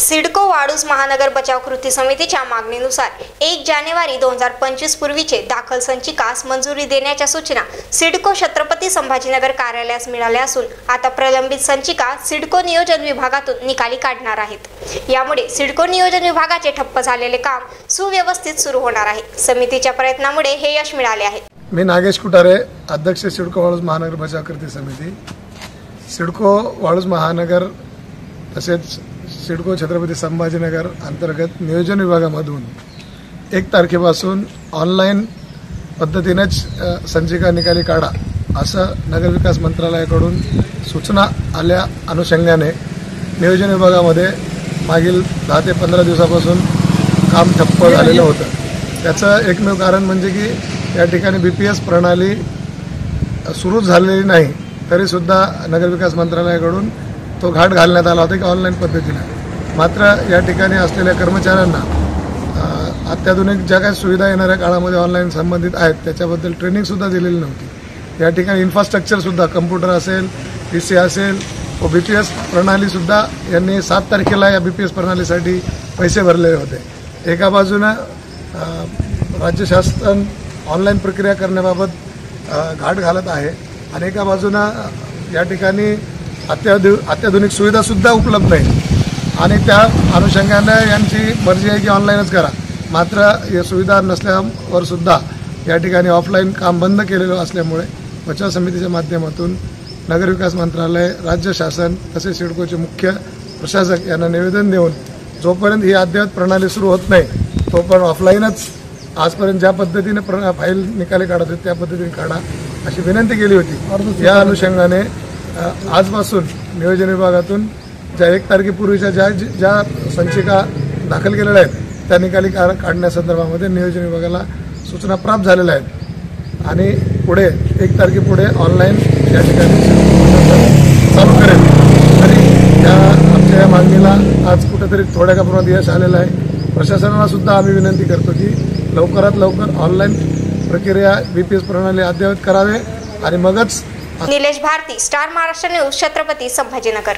सिडको वाळूज महानगर बचाव कृती समितीच्या मागणीनुसार 1 जानेवारी 2025 पूर्वीचे दाखल संचिकास मंजुरी देण्याच्या सूचना सिडको छत्रपती संभाजीनगर कार्यालयास मिळाल्या असून आता प्रलंबित संचिका सिडको नियोजन विभागातून निकाली काढणार आहेत। यामुळे सिडको नियोजन विभागाचे ठप्प झालेले काम सुव्यवस्थित सुरू होणार आहे। समितीच्या प्रयत्नामुळे हे यश मिळाले आहे। मी नागेश कुटारे, अध्यक्ष सिडको वाळूज महानगर बचाव कृती समिती। सिडको वाळूज महानगर तसेच सिडको छत्रपती संभाजीनगर अंतर्गत नियोजन विभागामधून 1 तारखेपासून ऑनलाईन पद्धतीनेच संचिका निकाली काढा असं नगरविकास मंत्रालयाकडून सूचना आल्या अनुषंगाने नियोजन विभागामध्ये मागील 10 ते 15 दिवसापासून काम ठप्प झालेलं होतं। त्याचं एकमेव कारण म्हणजे की या ठिकाणी बीपीएस प्रणाली सुरू झालेली नाही, तरीसुद्धा नगरविकास मंत्रालयाकडून तो घाट घालण्यात आला होता की ऑनलाईन पद्धतीने। मात्र या ठिकाणी असलेल्या कर्मचाऱ्यांना अत्याधुनिक ज्या काही सुविधा येणाऱ्या काळामध्ये ऑनलाईन संबंधित आहेत त्याच्याबद्दल ट्रेनिंगसुद्धा दिलेली नव्हती। या ठिकाणी इन्फ्रास्ट्रक्चरसुद्धा कम्प्युटर असेल, पीसी असेल व बीपीएस प्रणालीसुद्धा यांनी 7 तारखेला या बीपीएस प्रणालीसाठी पैसे भरलेले होते। एका बाजूनं राज्य शासन ऑनलाईन प्रक्रिया करण्याबाबत घाट घालत आहे आणि एका बाजूनं या ठिकाणी अत्याधुनिक सुविधासुद्धा उपलब्ध नाही आणि त्या अनुषंगाने यांची मर्जी आहे की ऑनलाईनच करा। मात्र या सुविधा नसल्यावर सुद्धा या ठिकाणी ऑफलाईन काम बंद केलेलं असल्यामुळे बचाव समितीच्या माध्यमातून नगरविकास मंत्रालय, राज्य शासन तसेच सिडकोचे मुख्य प्रशासक यांना निवेदन देऊन जोपर्यंत ही अद्ययावत प्रणाली सुरू होत नाही तोपर्यंत ऑफलाईनच आजपर्यंत ज्या पद्धतीने फाईल निकाली काढत होते त्या पद्धतीने काढा अशी विनंती केली होती। या अनुषंगाने आजपासून नियोजन विभागातून ज्या 1 तारखेपूर्वीच्या ज्या संचिका दाखल केलेल्या आहेत त्या निकाली काढण्यासंदर्भामध्ये नियोजन विभागाला सूचना प्राप्त झालेल्या आहेत आणि पुढे 1 तारखेपुढे ऑनलाईन या ठिकाणी चालू करेल। तरी आमच्या या मागणीला आज कुठेतरी थोड्या का प्रमाणात यश आलेलं आहे। प्रशासनाला सुद्धा आम्ही विनंती करतो की लवकरात लवकर ऑनलाईन प्रक्रिया बीपीएस प्रणाली अद्ययावत करावे आणि मगच। Nilesh Bharati, star Maharashtra news, Chhatrapati Sambhajinagar.